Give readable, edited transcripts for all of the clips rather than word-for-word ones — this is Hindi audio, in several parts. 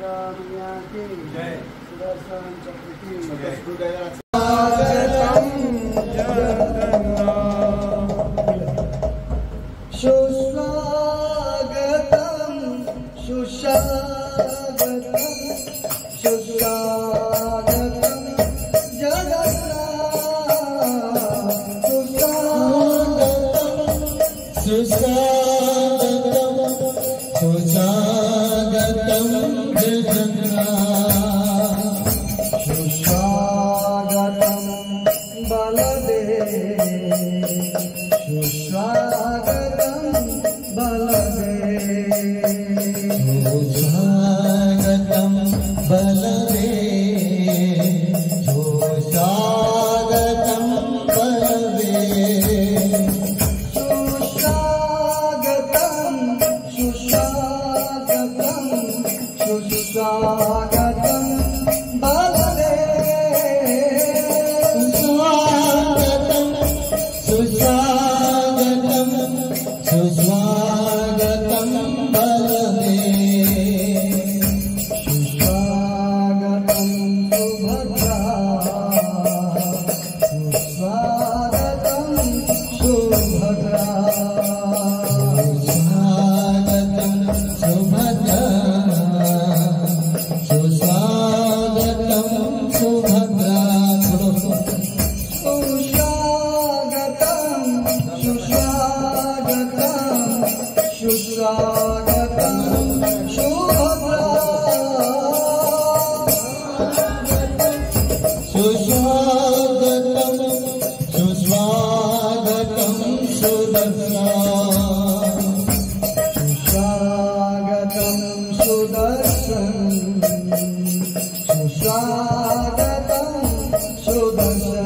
दुर्गा मैया की जय, सुदर्शन चक्र की जय। सुस्वागतम सुस्वागतम सुस्वागतम जगन्नाथ सुस्वागतम सुस्वागतम जगन्नाथ सुस्वागतम बलदेव सुस्वागतम बलदेव सुस्वागतम बलदेव सुस्वागतम बलदेव सुस्वागतम सुस्वागतम सुस्वागतम बलदेव सुस्वागतम सुस्वागतम सुस्वागतम बलदेव सुस्वागतम सुभद्रा सुस्वागतम सुभद्रा सुस्वागतम सुभद्रा सुस्वागतम सुभद्रा सुस्वागतम सुस्वागतम सुस्वागतम सुभद्रा सुस्वागतम सुस्वागतम सुदर्शन सुस्वागतम सुदर्शन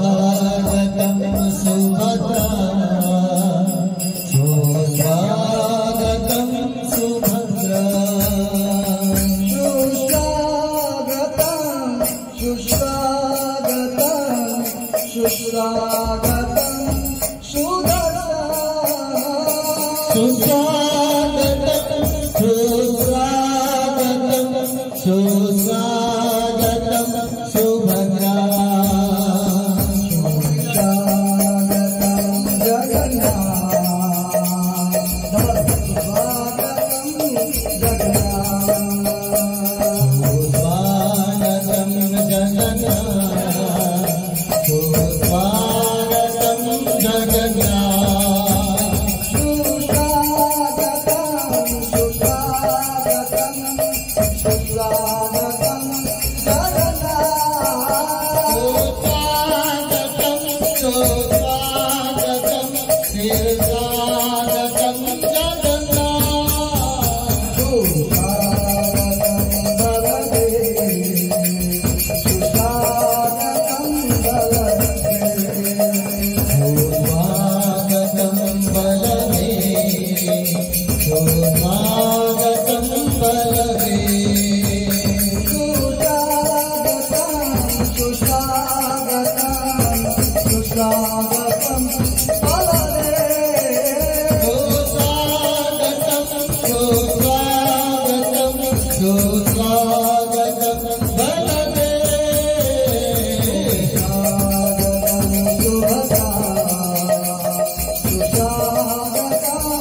सुस्वागतम सुदर्शन सुस्वागतम सुभद्रा सुस्वागतम सुभद्रा सुस्वागतम सुस्वागतम सुस्वागतम सुदर्शन सुस्वागतम सुस्वागतम सुस्वागतम सुभद्रा सुस्वागतम जगन्नाथ सुस्वागतम जगन्नाथ सुस्वागतम जगन्नाथ सुस्वागतम सुस्वागतम सुस्वागतम जगन्नाथ सुस्वागतम सुस्वागतम जगन्नाथ सुस्वागतम बलदेव सुस्वागतम बलदेव सुस्वागतम बलदेव सुस्वागतम सुस्वागतम सुस्वागतम बलदेव सुस्वागतम सुस्वागतम सुस्वागतम बलदेव सुस्वागतम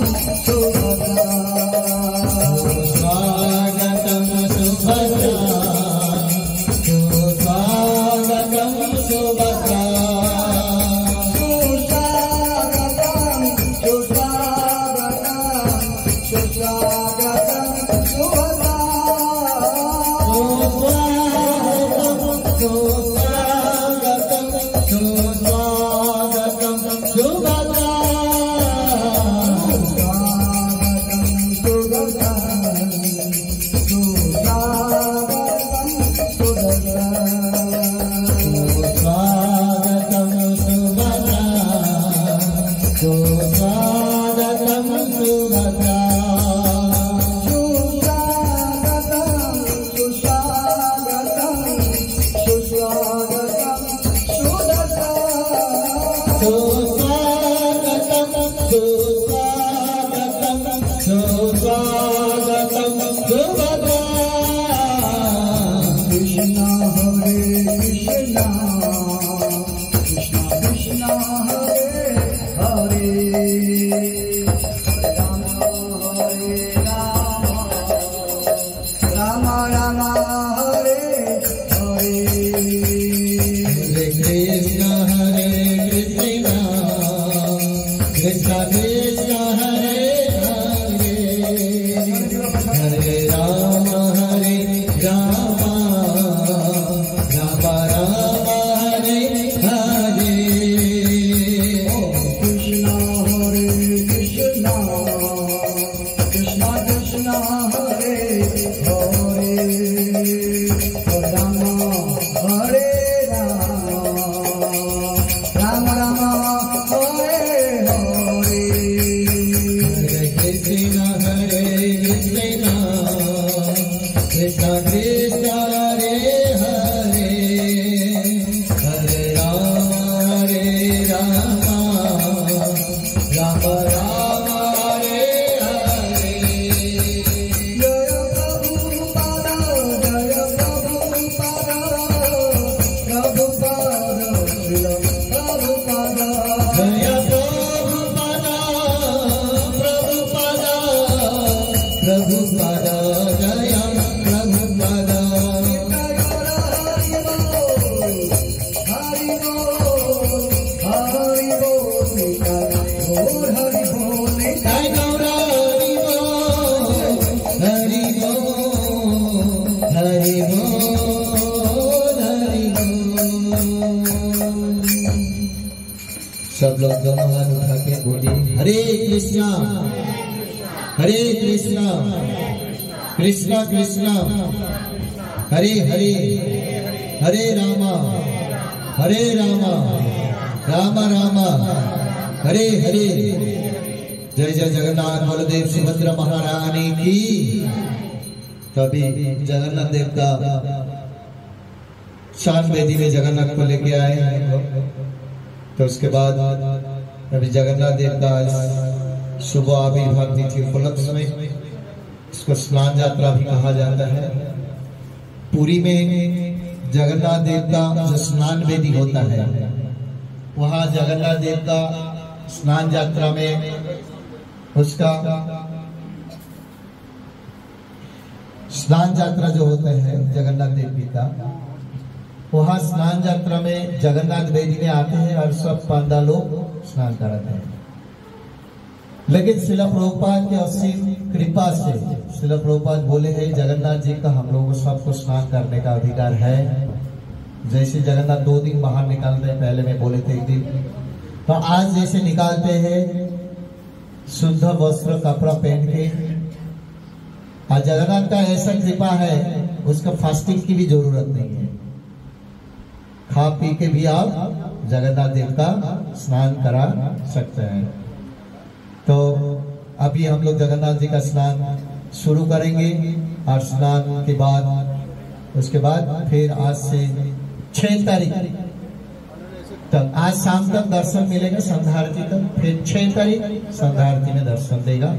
सुभद्रा सुस्वागतम सुभद्रा सुस्वागतम सुस्वागतम सुस्वागतम सुभद्रा सुस्वागतम सुस्वागतम सुभद्रा सुस्वागतम सुभद्रा कृष्ण हरे कृष्ण कृष्ण कृष्ण हरे हरे राम हरे राम राम राम हरे हरे हरे कृष्ण कृष्ण कृष्ण हरे हरे हरे राम राम राम हरे हरे कृष्ण हरे कृष्ण कृष्ण कृष्ण हरे हरे राम हरे राम राम हरे हरे हरे कृष्ण कृष्ण कृष्ण हरे हरे हरे राम राम राम हरे हरे जय प्रभुपाद जय प्रभुपाद प्रभुपाद श्रील प्रभुपाद जय प्रभुपाद प्रभुपाद प्रभुपाद जय प्रभुपाद हरि बोल हरि बोल हरि बोल जय गौरा हरि बोल हरि बोल हरि बोल। सब लोग दोनों हाथ उठा के बोलिए हरे कृष्णा कृष्णा कृष्णा हरे हरे हरे रामा राम राम हरे हरे। जय जय जगन्नाथ बलदेव सुभद्रा महारानी की। तभी जगन्नाथ देव का शान वेदी में जगन्नाथ को लेके आए हैं लोग। तो उसके बाद अभी जगन्नाथ देव का शुभ आविर्भाव तिथि उपलक्ष्य में इसको स्नान यात्रा भी कहा जाता है। पुरी में जगन्नाथ देव का जो स्नान वेदी होता है वहाँ जगन्नाथ देव का स्नान यात्रा में उसका स्नान यात्रा जो होता है जगन्नाथ देव जी का, वहाँ स्नान यात्रा में जगन्नाथ वेदी में आते हैं और सब पांडा लोग स्नान कराते हैं। लेकिन शिला प्रभुपाद की असीम कृपा से शिला प्रभुपाद बोले हैं जगन्नाथ जी का हम लोगों को सबको स्नान करने का अधिकार है। जैसे जगन्नाथ 2 दिन बाहर निकालते हैं, पहले में बोले थे 1 दिन, तो आज जैसे निकालते हैं शुद्ध वस्त्र कपड़ा पहन के। आज जगन्नाथ का ऐसा कृपा है उसका फास्टिंग की भी जरूरत नहीं है, खा पी के भी आप जगन्नाथ देव का स्नान करा सकते हैं। तो अभी हम लोग जगन्नाथ जी का स्नान शुरू करेंगे और स्नान के बाद उसके बाद फिर आज से 6 तारीख तक, आज शाम तक दर्शन मिलेगा संध्या आरती तक, फिर 6 तारीख संध्या आरती में दर्शन देगा।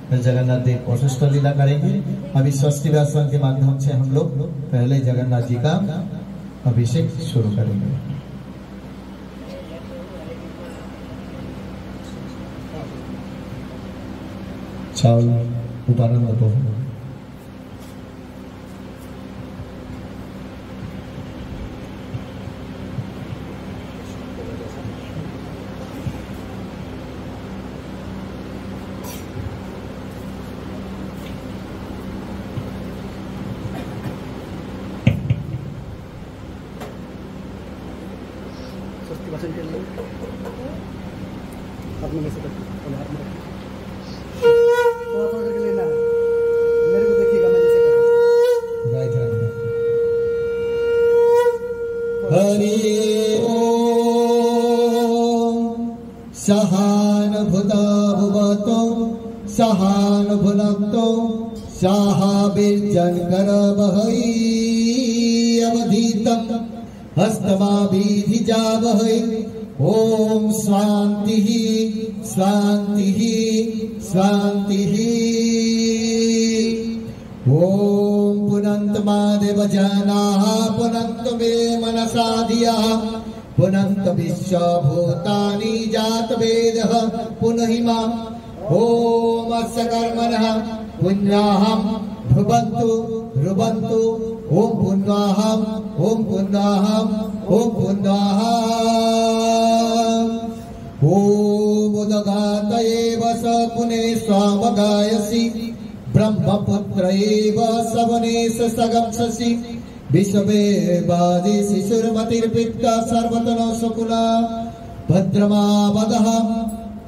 फिर जगन्नाथ देव वशिष्ठ लीला करेंगे। अभी स्वस्ति व्यासन के माध्यम से हम लोग पहले जगन्नाथ जी का अभिषेक शुरू करेंगे। चावल उतारना तो वचन के लिए अपने में से थोड़ा करके लेना है। मेरे को देखिएगा मैं जैसे कर हरि ओम सहानुभूता भुवतो सहानुभुनक्तो साहाबीर्जन करवहै अवधीतम् हस्तमाभिधिजावहै। ओम शांति शांति शांति। ओम पुनंत मादेव जनाः पुनंत मे मनसा धिया पुनंत विश्व भूतानि जात वेदः पुनहिमा ओम अस्य कर्मणः पुण्याहं भुवन्तु रुवन्तु ओम पुण्याहं ओम पुण्याहं ओम पुण्याहं ओम उदगात एव स पुने स्वामगायसि ब्रह्मपुत्र एव सवनेश सगम्ससि विश्वे शिशुर्मतिर्पिता सर्वतनो सुकुला भद्रमावदः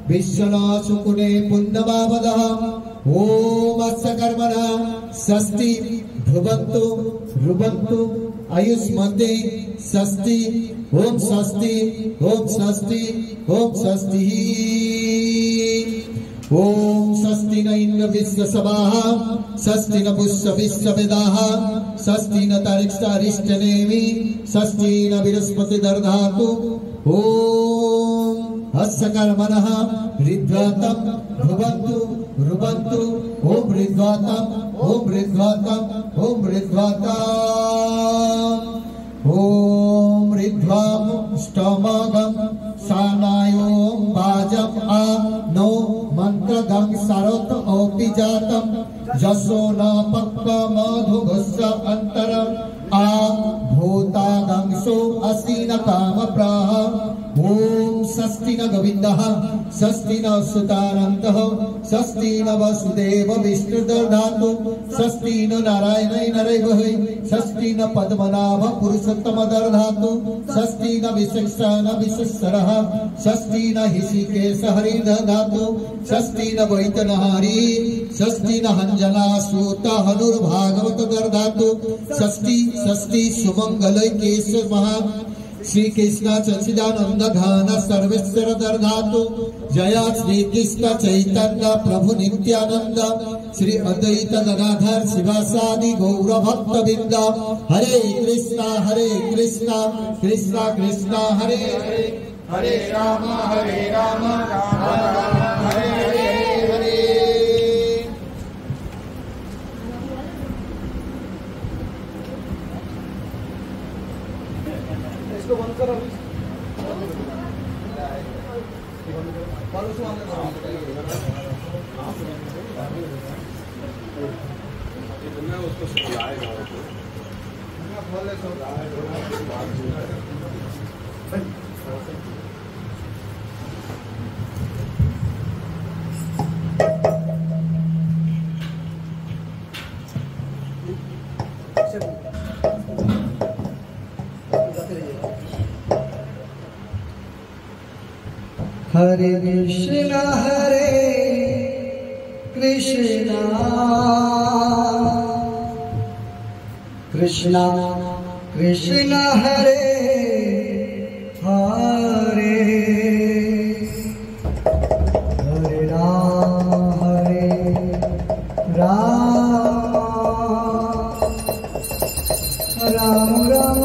विश्वना सुकुने पुण्यमावदः ओम अस्य कर्मणः स्वस्ति भुवन्तु रुवन्तु आयुष्मते स्वस्ति ओम स्वस्ति ओम स्वस्ति ओम स्वस्ति ओम स्वस्ति न इंद्र विश्वसभाः स्वस्ति न पुष्य विश्ववेदाः स्वस्ति न तारिक्षारिष्टनेमि स्वस्ति न बृहस्पति दर्धातु ओम अस्य कर्मणः ऋद्वातं भुवन्तु रुवन्तु ओम ऋद्वातं ओम ऋद्वातं ओम ऋद्वातं ओम ऋद्वाम ष्टमगं सानायों बाजम आ नो मंत्रगं सारोत ओपि जातम जसो न पक्क मधुघस्य अंतरम आ भूतागंसो असीन काम प्राह ओम स्वस्ति न गोविंदः स्वस्ति न सुतानन्तः स्वस्ति न वसुदेव विष्णुर्दधातु स्वस्ति न नारायण नरैवः स्वस्ति न पद्मनाभ पुरुषोत्तम दधातु स्वस्ति न विशेषा न विशेषरः स्वस्ति न ऋषिकेश हरि दधातु स्वस्ति न वैतनहारी स्वस्ति न हंजना सूत हनुर्भागवत दधातु स्वस्ति स्वस्ति सुमंगल केशव महा श्री कृष्ण सच्चिदानंद घन सर्वेश्वर दधातु जया श्री कृष्ण चैतन्य प्रभु नित्यानंद श्री अद्वैत गदाधर शिवासादि गौर भक्त बिंद हरे कृष्णा कृष्णा कृष्णा हरे हरे हरे राम राम राम हरे हरे हरे। इसको बंद करो। उसको सुलाएगा हरे कृष्णा कृष्णा कृष्णा हरे हरे हरे राम राम राम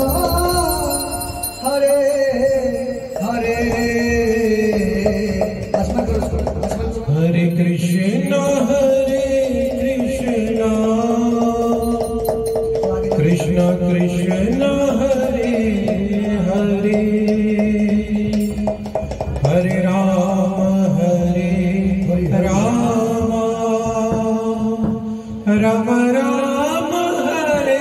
हरे हरे। हरे कृष्णा कृष्णा कृष्णा हरे हरे हरे राम राम राम हरे हरे।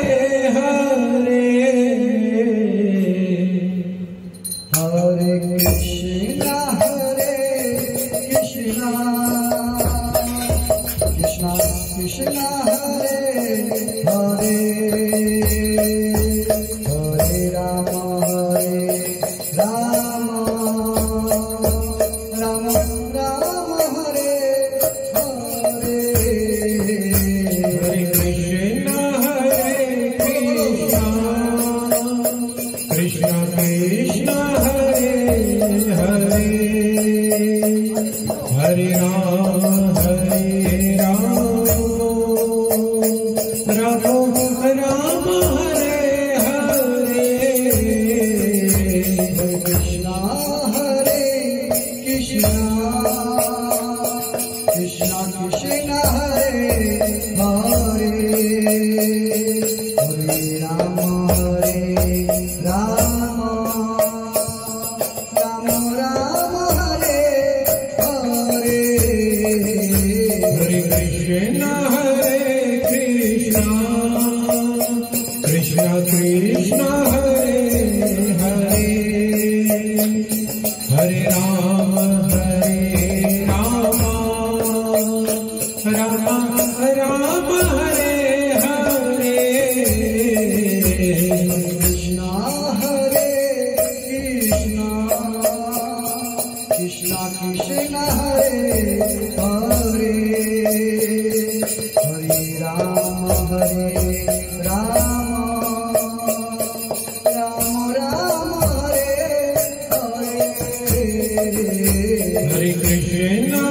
हरे कृष्णा कृष्णा कृष्णा हरे हरे हरे राम राम राम हरे हरे। हरे कृष्णा कृष्णा कृष्णा हरे हरे हरे राम राम राम हरे हरे। कृष्णा कृष्णा कृष्णा हरे हरे हरे राम राम राम हरे हरे हरे कृष्णा कृष्णा कृष्णा हरे हरे हरे राम राम राम हरे हरे कृष्णा हरे Krishna Krishna Krishna Hare Hare Hare Ram Ram Ram Hare Hare Hare Krishna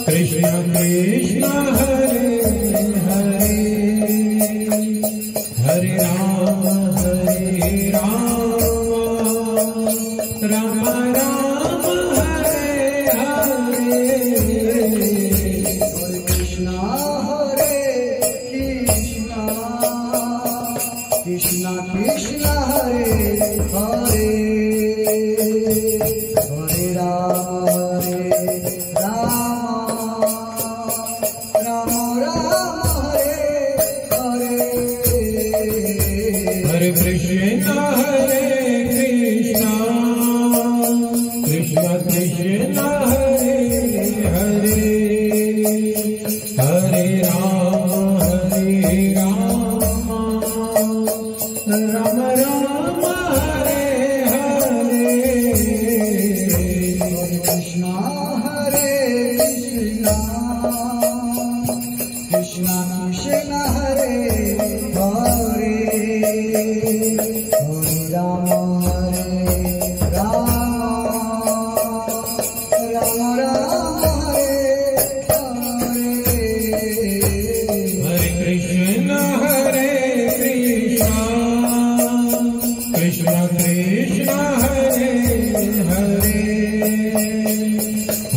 Krishna Krishna Hare Hare Hare Ram Ram Ram Hare Hare Hare Krishna Krishna Krishna Hare Hare Hare Ram Ram Ram Hare Hare Hare Krishna Krishna Krishna Hare Hare Hare Ram Ram Ram Hare Hare Hare Krishna Krishna Krishna Hare Hare Hare Ram Ram Ram Hare Hare Hare Krishna Krishna Krishna Hare Hare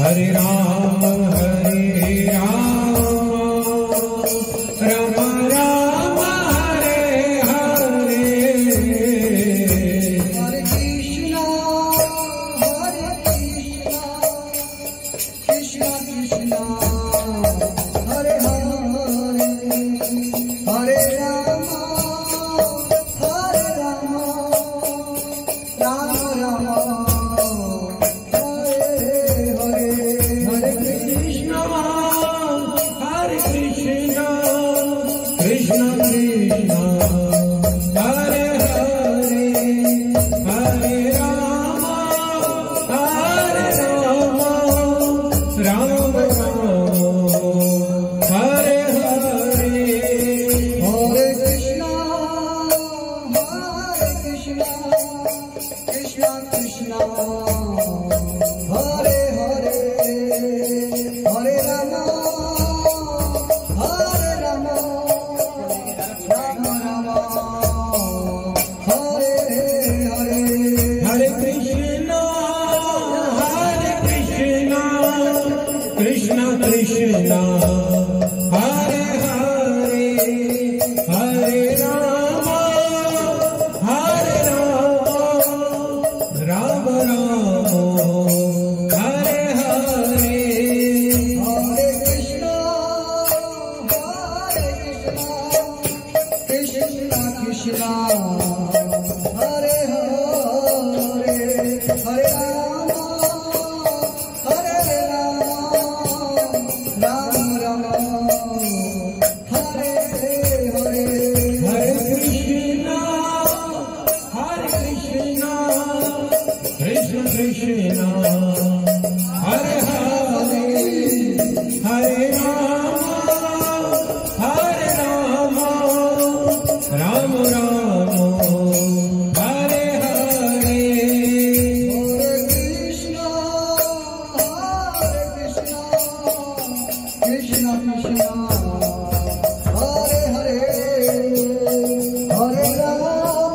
Hare Ram Ram Ram Hare Hare Hare Krishna Krishna Krishna Hare Hare Hare Ram Ram Ram Hare Hare Hare Krishna Krishna Krishna Hare Hare Hare Ram Ram Hare Hare Hare Krishna Krishna Krishna Hare Hare Hare Ram Ram Ram Hare Hare Hare Krishna Krishna Krishna Hare Hare Hare Ram Ram Hare Hare Hare Krishna Krishna Krishna Hare Hare Hare Ram Ram Hare Hare Hare Krishna Krishna Krishna Hare Hare Hare Ram Ram Hare Hare Hare Krishna Krishna Krishna Hare Hare Hare Ram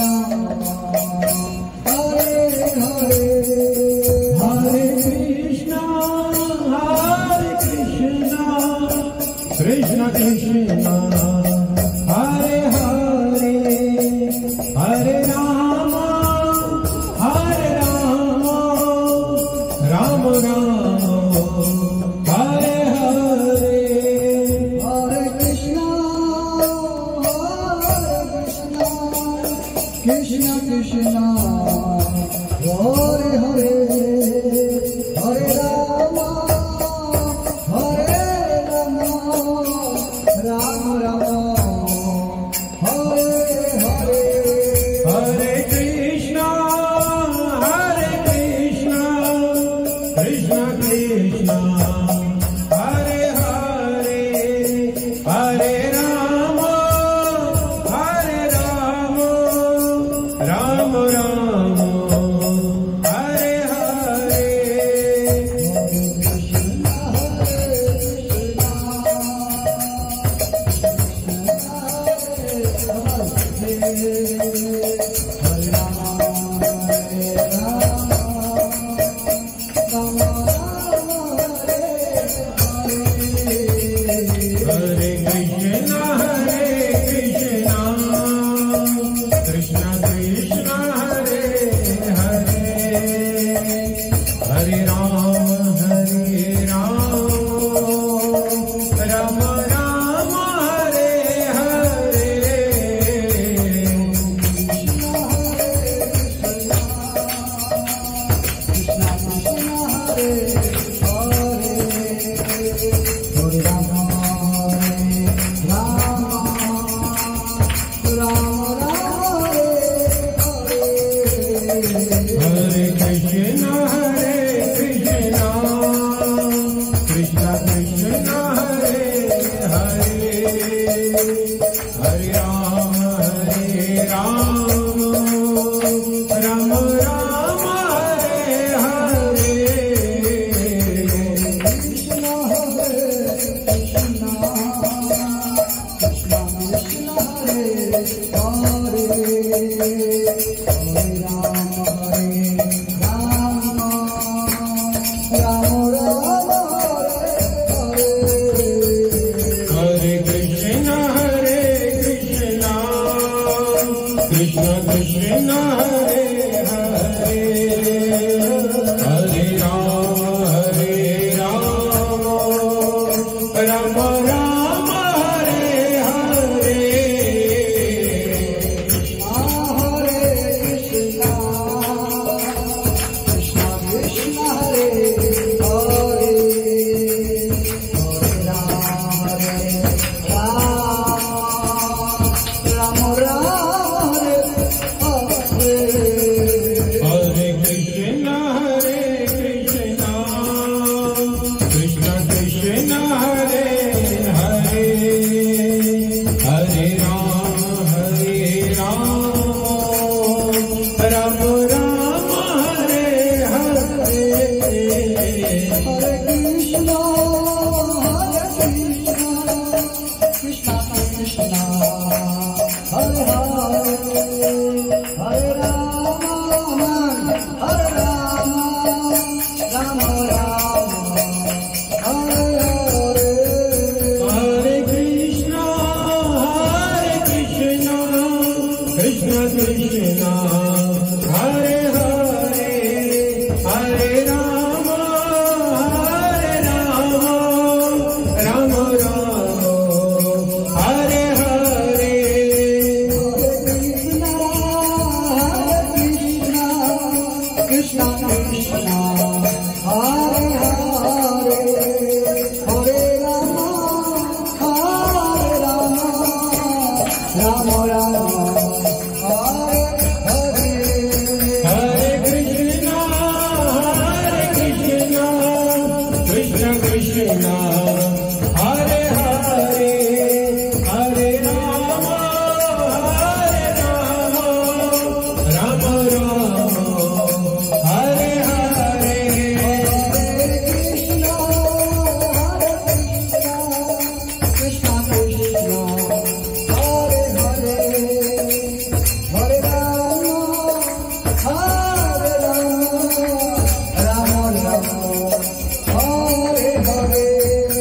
Ram Hare Hare Krishna Hare Hare Hare Ram Ram Ram Hare Hare Hare Krishna Krishna Hare Hare Hare Rama Rama Rama Hare Hare Hare Krishna Krishna Krishna Hare Hare Hare Rama Ram Ram Hare Hare Hare Krishna Krishna Krishna Hare Hare Hare Ram Ram Ram Hare Hare Hare Krishna Krishna Krishna Hare Hare Hare Ram Ram Ram Hare Hare Hare Krishna Krishna Krishna Hare Hare Hare Ram Ram Ram Hare Hare Hare Krishna Krishna Krishna Hare Hare Hare Ram Ram Ram Hare Hare Hare Krishna Krishna Krishna Hare Hare Hare Ram Ram Ram Hare Hare Krishna Krishna Hare Hare Hare Rama Rama Rama Hare Hare Hare Krishna Krishna Krishna Hare Hare Hare Rama Ram Ram Hare Hare Krishna Krishna Hare Hare Hare Rama Rama Rama Hare Hare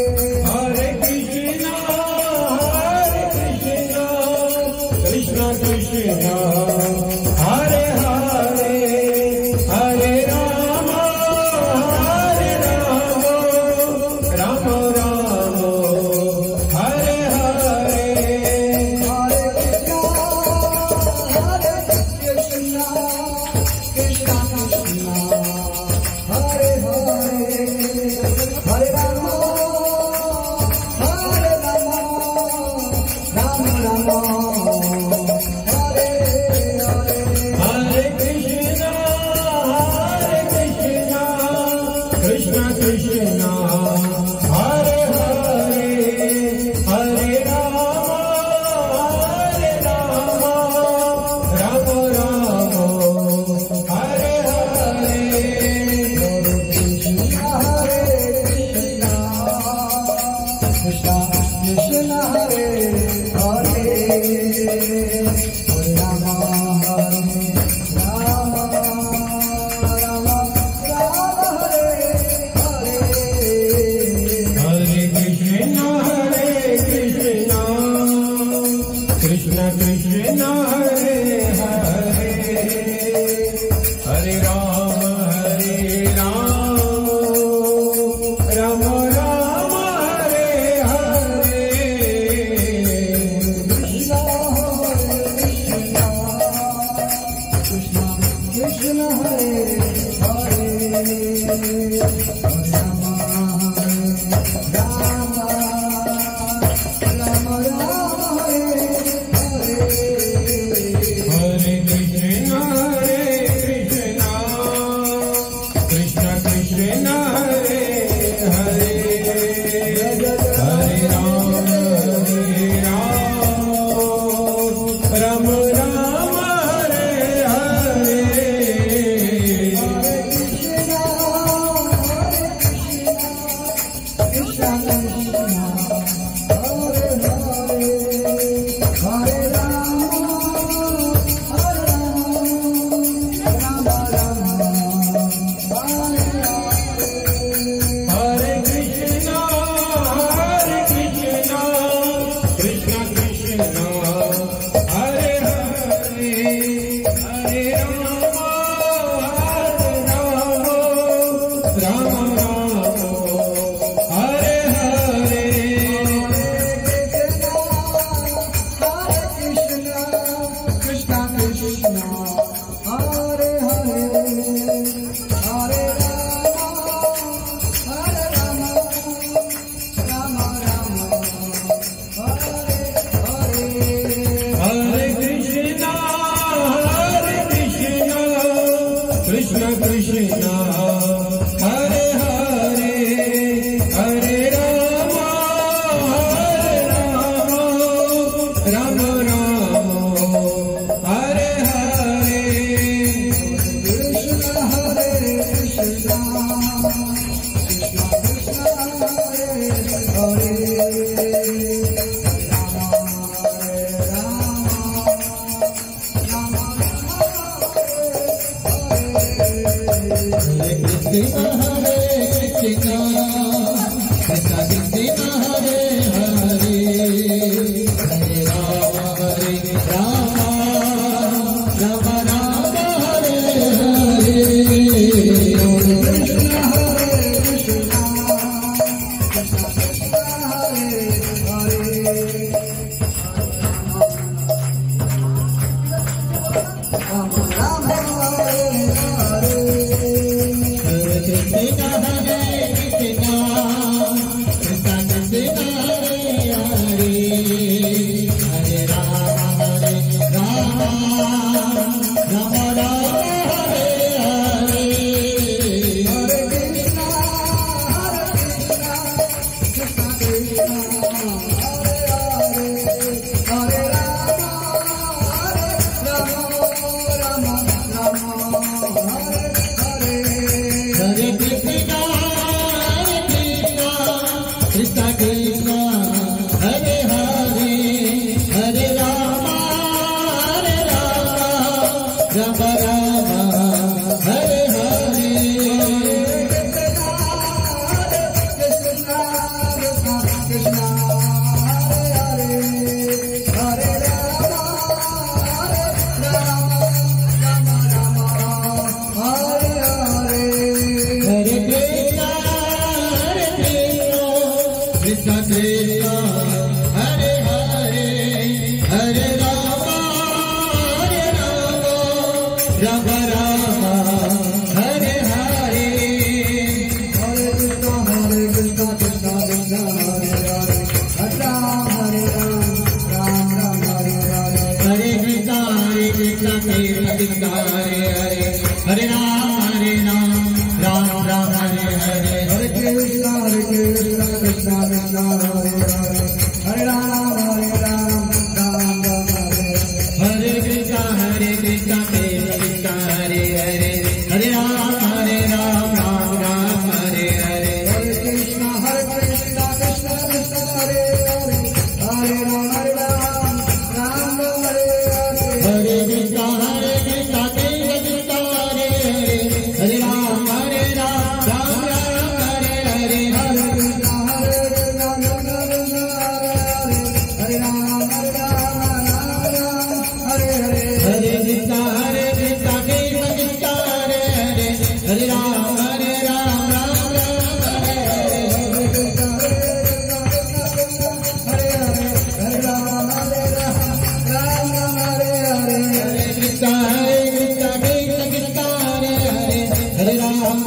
Hare Rama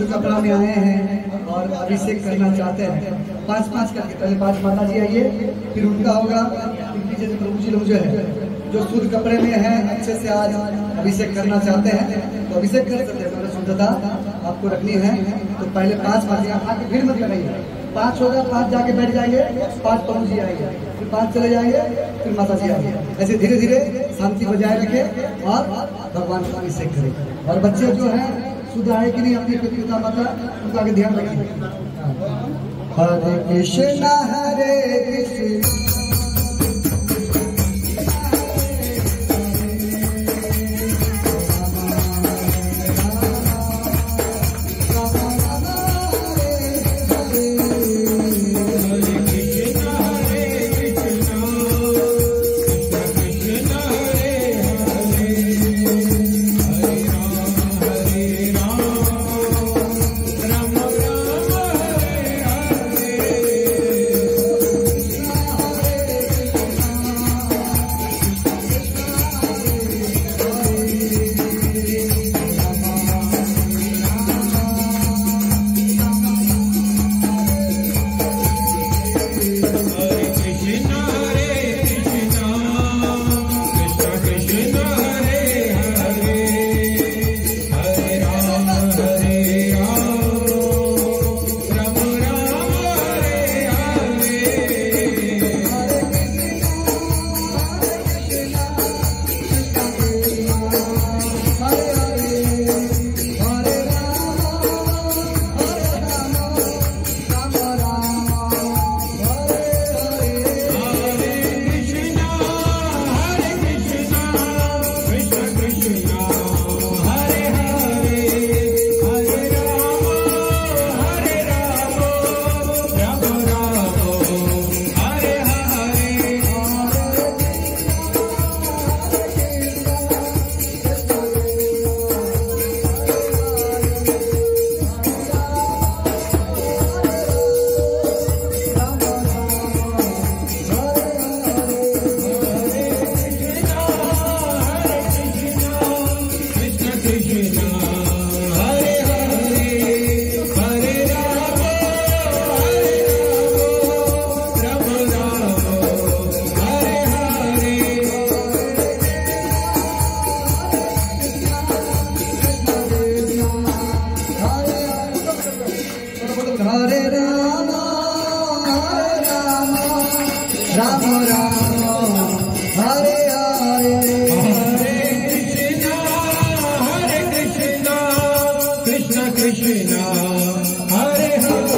कपड़ा में आए हैं और अभिषेक करना चाहते हैं, 5-5 करके पहले 5 माता जी आइए, फिर उनका होगा। पीछे से प्रभु जी लोग जो है जो शुद्ध कपड़े में हैं अच्छे से आज अभिषेक करना चाहते हैं तो अभिषेक कर सकते हैं। शुद्धता आपको रखनी है तो पहले 5 माता आके भीड़ मत लगाइए, 5 होगा 5 जाके बैठ जाएंगे, 5 प्रभु जी आएंगे, फिर 5 चले जाएंगे, फिर माता जी आएंगे। ऐसे धीरे धीरे शांति बजाय रखें और भगवान का अभिषेक करें। और बच्चे जो है शुद्ध आए कि नहीं अपनी पिता माता उनका आगे ध्यान रखिए। हरे कृष्णा हरे कृष्णा राम राम हरे हरे हरे कृष्णा कृष्ण कृष्णा हरे हरे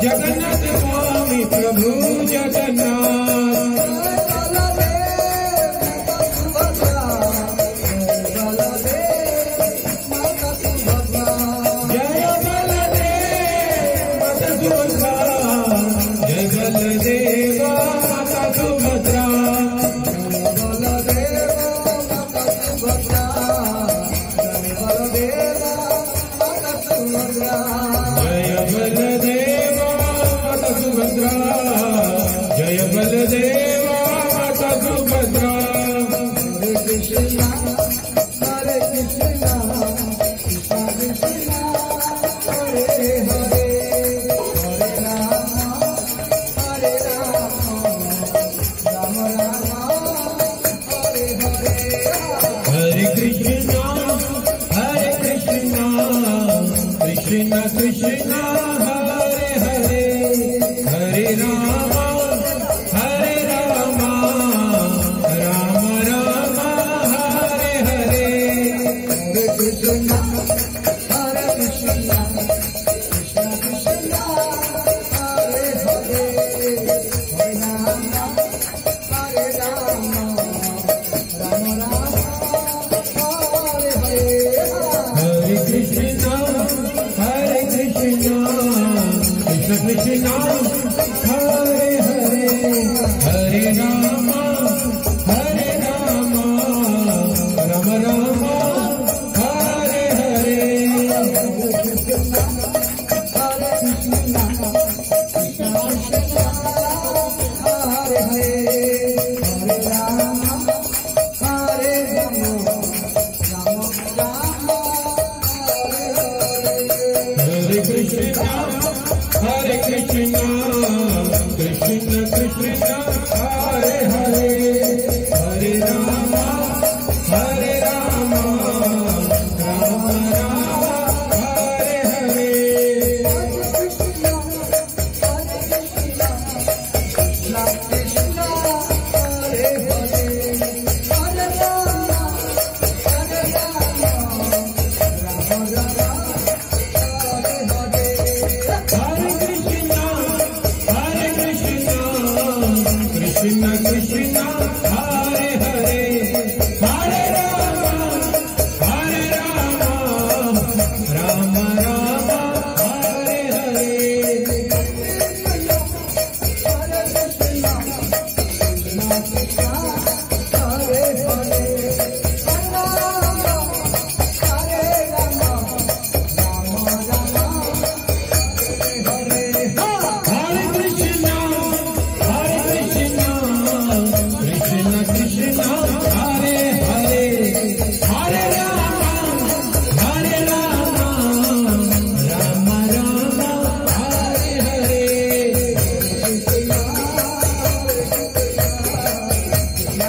जगन्नाथ स्वामी प्रभु जगन्नाथ कृष्ण कृष्ण हरे हरे हरे राम राम राम हरे हरे हरे कृष्ण हरे कृष्ण कृष्ण कृष्ण हरे हरे हरे राम राम राम हरे हरे हरे कृष्ण कृष्ण कृष्ण हरे हरे हरे राम राम राम हरे हरे हरे कृष्ण कृष्ण कृष्ण हरे हरे हरे राम राम राम हरे हरे कृष्ण कृष्ण हरे हरे हरे राम राम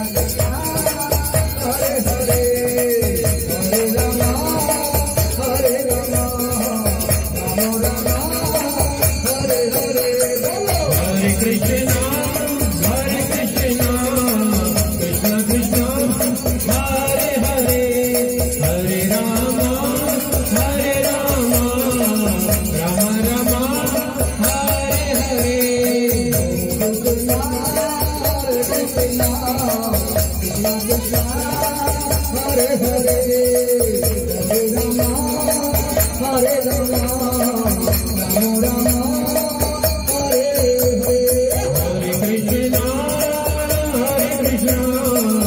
राम हरे हरे Hare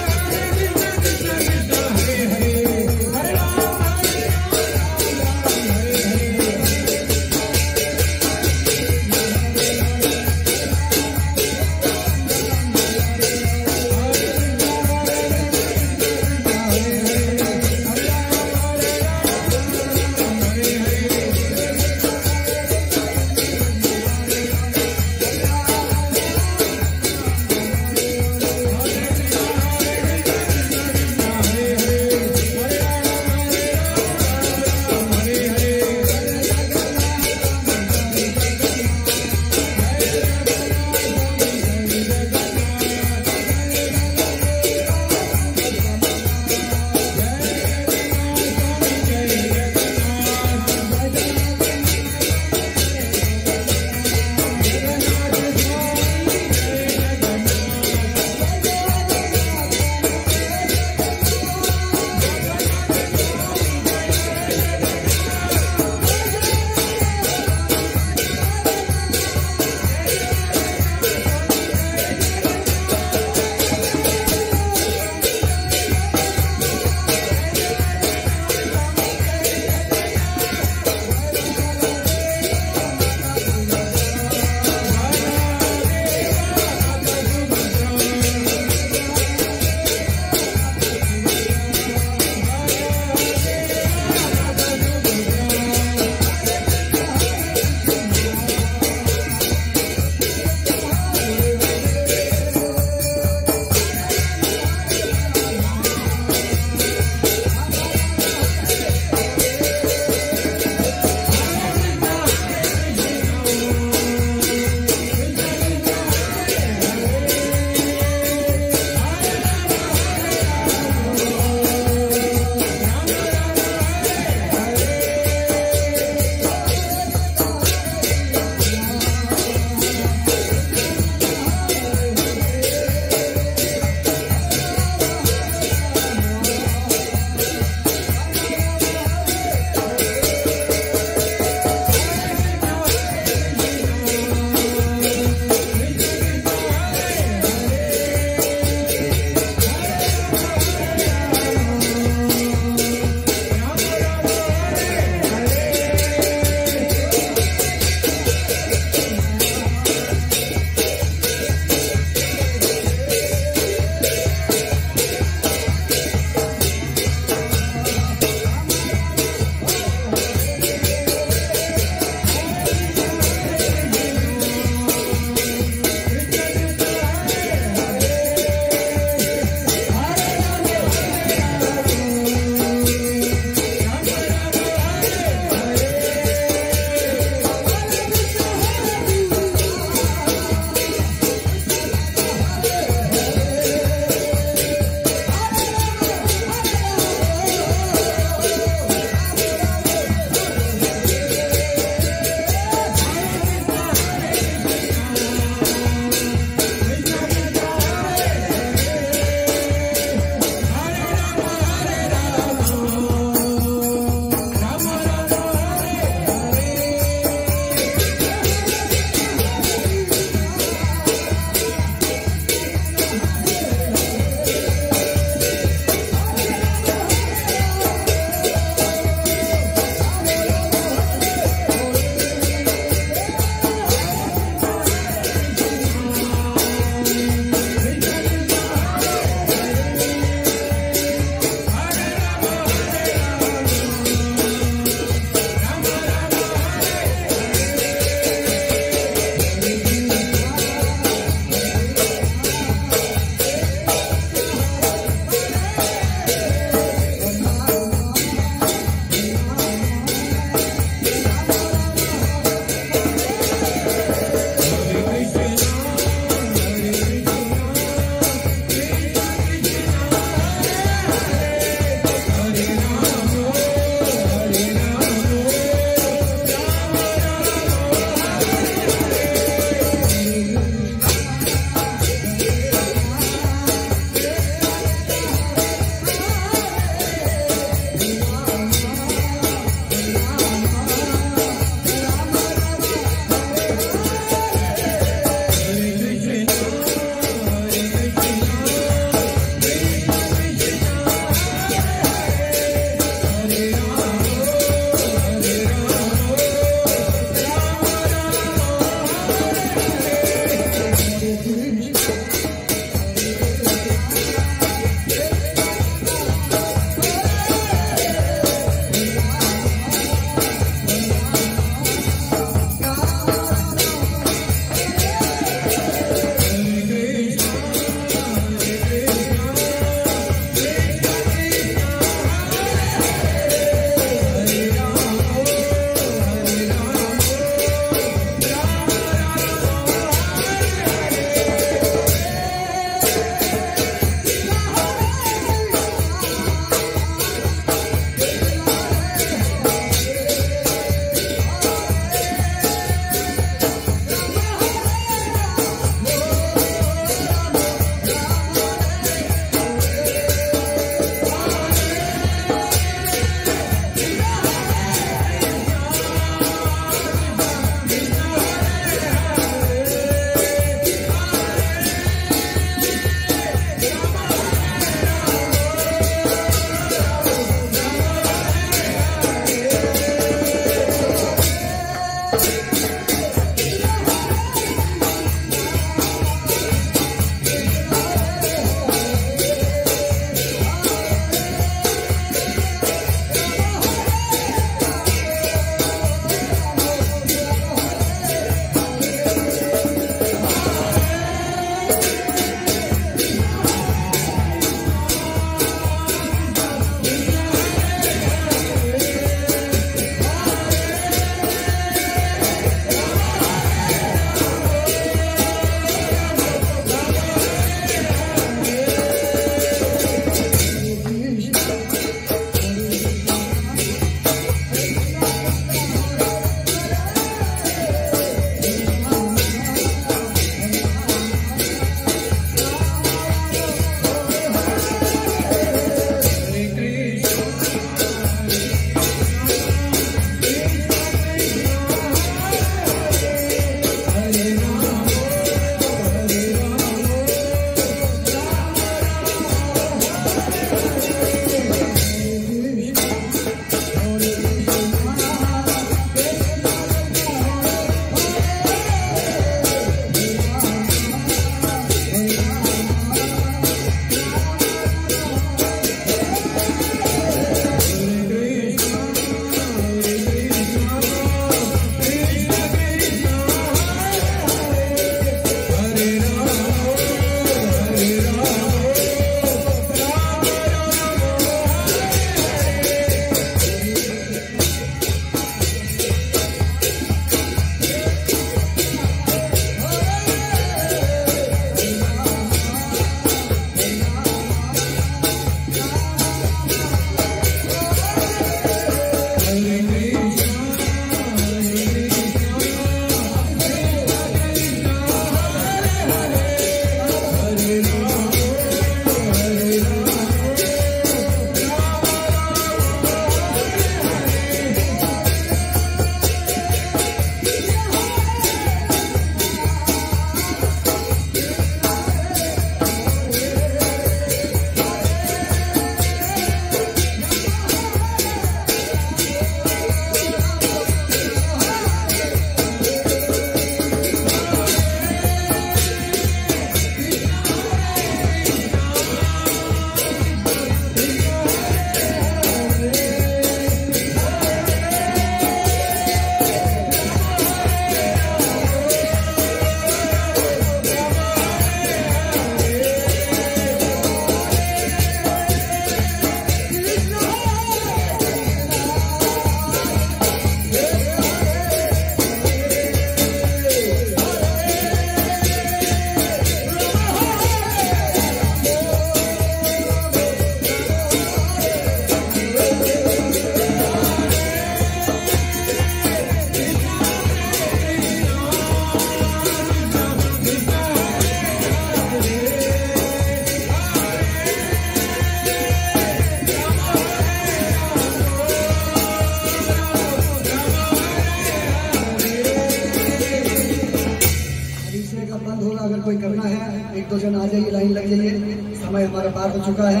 एक दो जन आ जाइए, लाइन लग जाइए, समय हमारा पार हो चुका है।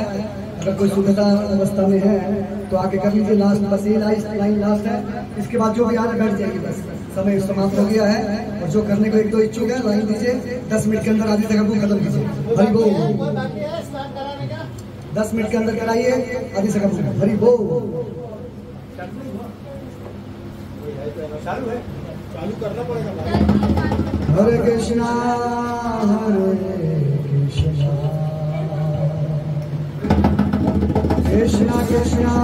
अगर कोई सुविधा अवस्था में है तो आगे कर लीजिए, लास्ट बस ये लाइन लास्ट है, इसके बाद जो भी आ रहा बैठ जाइए, बस समय समाप्त हो गया है। और जो करने को एक दो इच्छुक है लाइन दीजिए, 10 मिनट के अंदर आधी जगह को खत्म कीजिए। हरि बोल। 10 मिनट के अंदर कराइए, आधी जगह को। हरि बोल। चालू करना पड़ेगा। हरे कृष्णा कृष्णा कृष्णा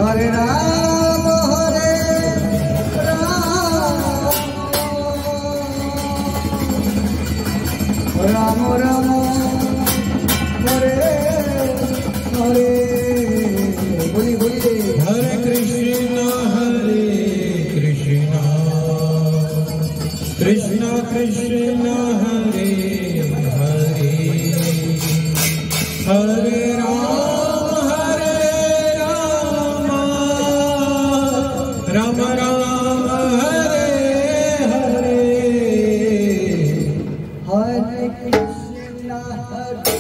हरे राम राम राम हरे हरे। बोलिए बोलिए। हरे कृष्णा कृष्णा कृष्णा हरे हरे, हरे राम राम राम हरे हरे। हरे कृष्णा हरे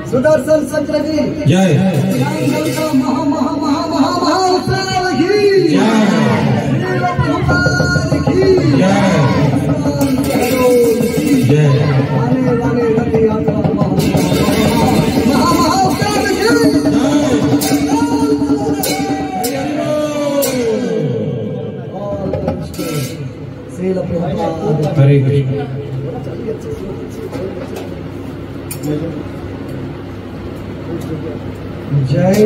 सुदर्शन चक्र की जय, महा महा महा महा महाउत्सव की जय, जय, आने वाले रथ यात्रा महा महाउत्सव की हरे कृष्ण। जय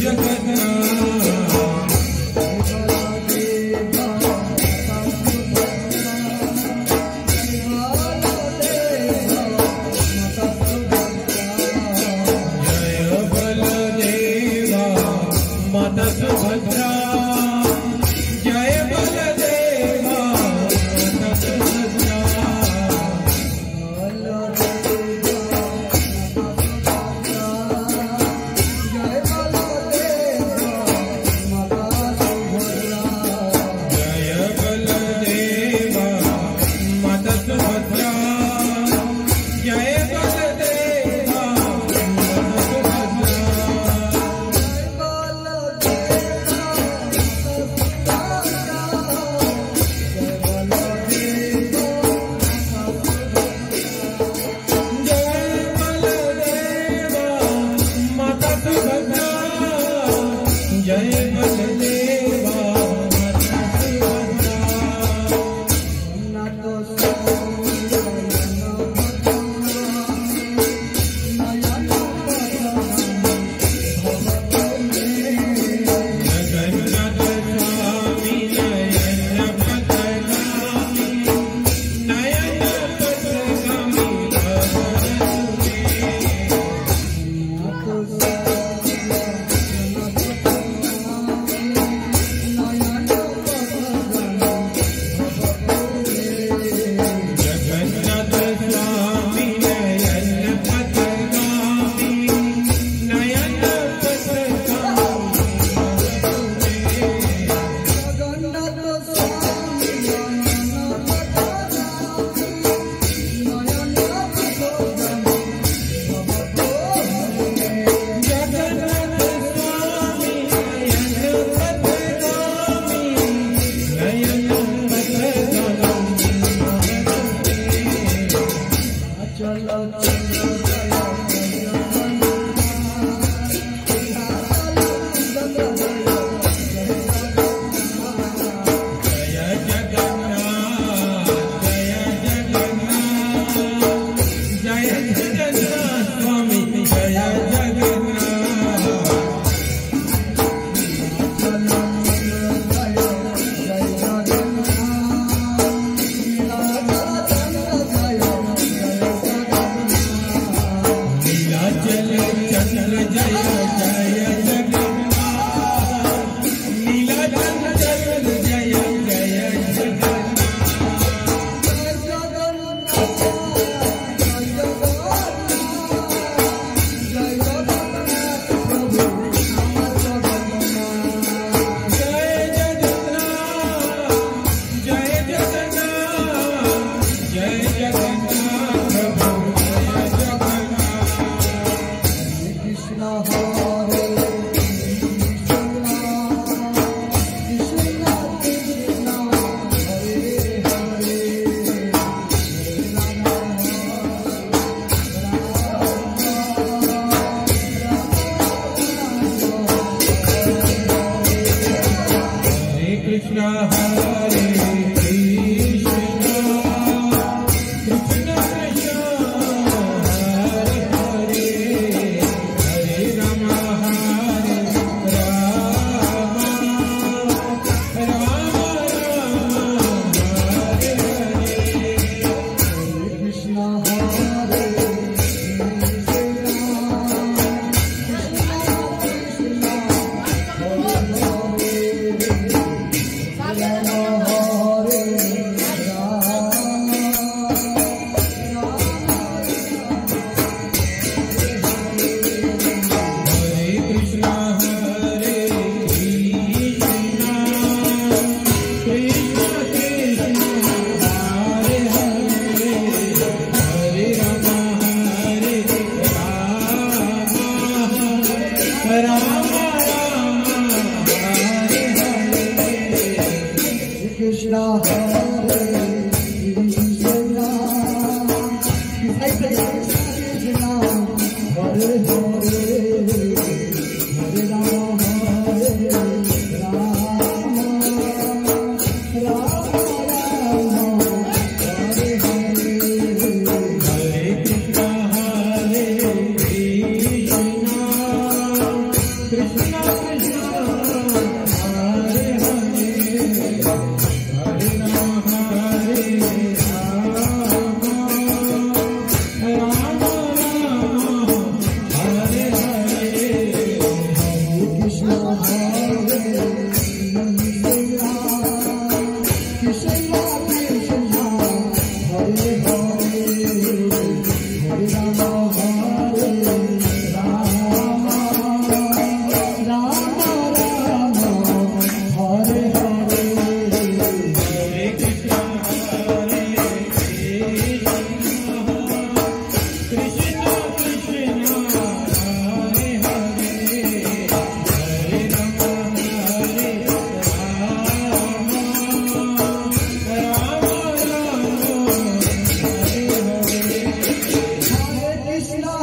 जगन्नाथ Krishna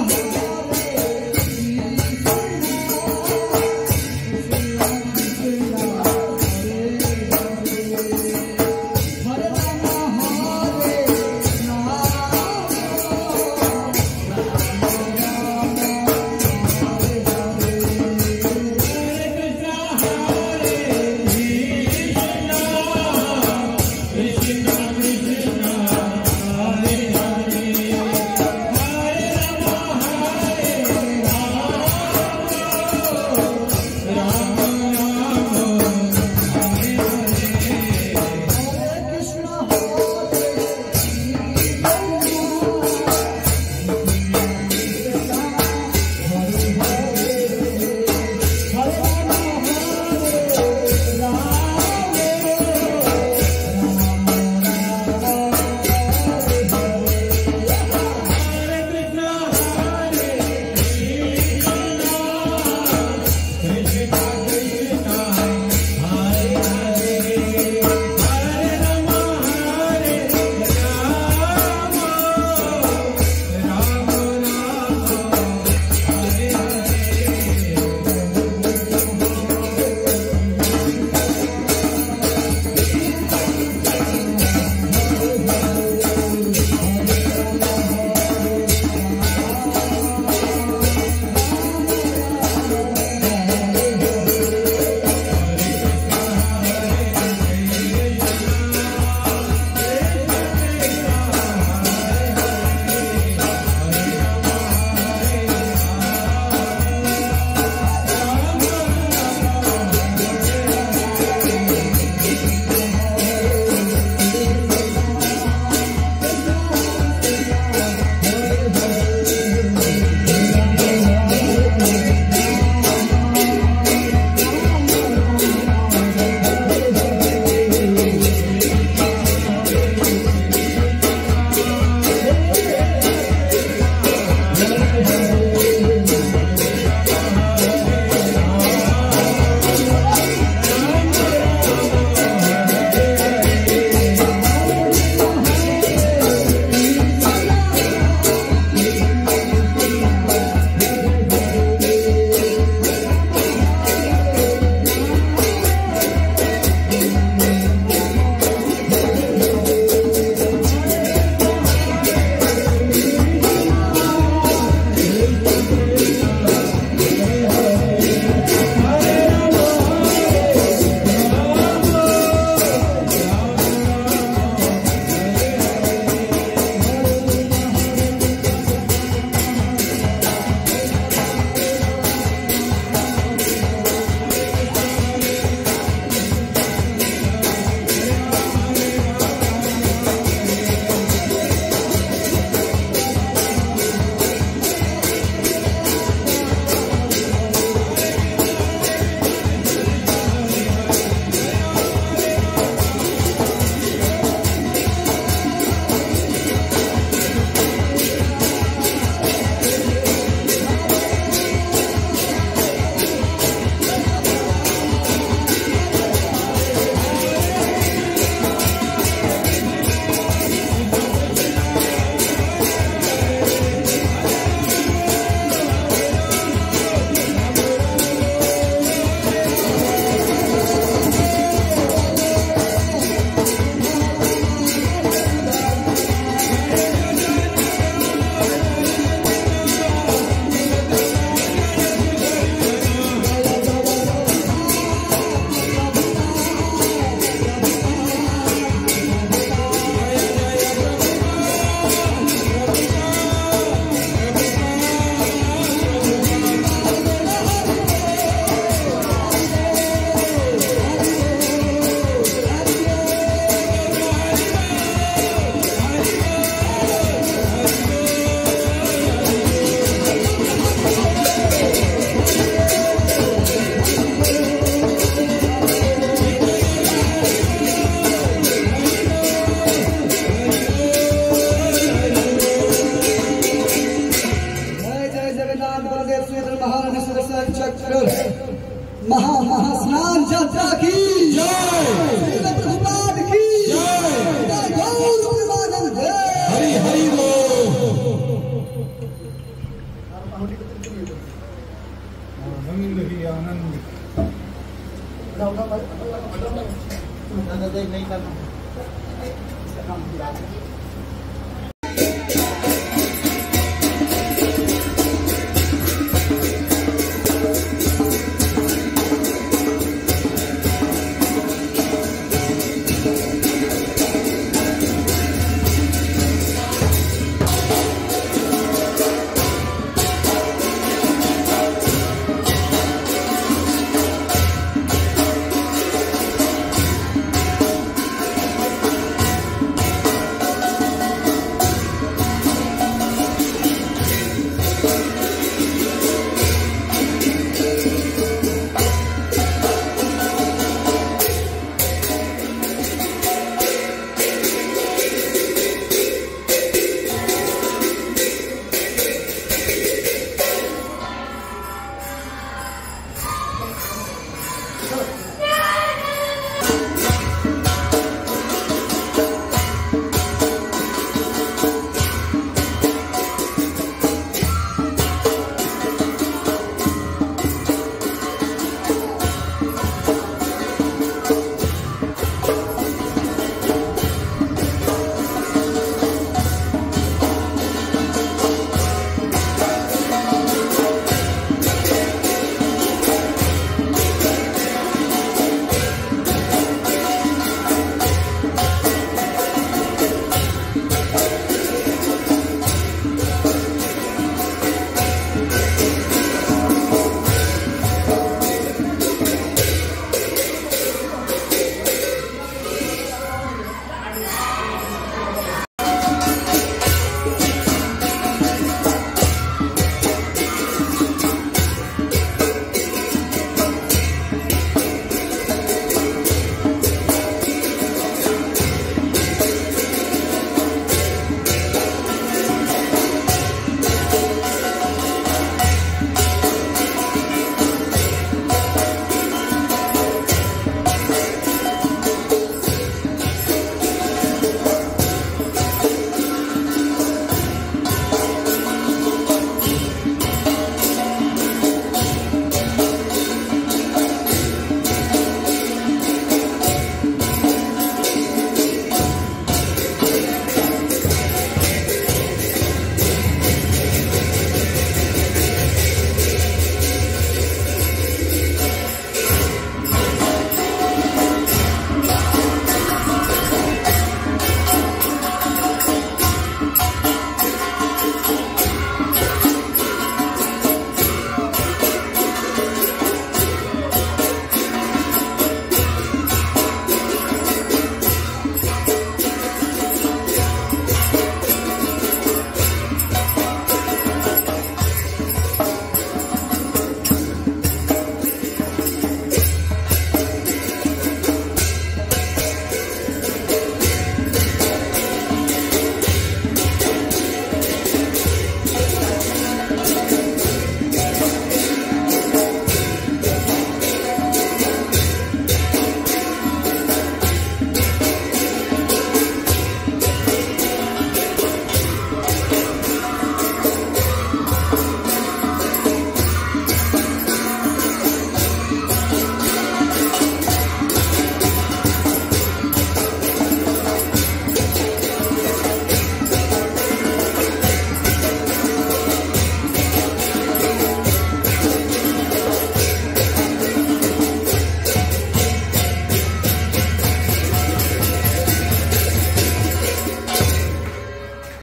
महानसर चक्र महा स्नान यात्रा की जय, श्रील प्रभुपाद की जय, गौर प्रेमानंद हरि हरि बोल। आनंद नहीं करना।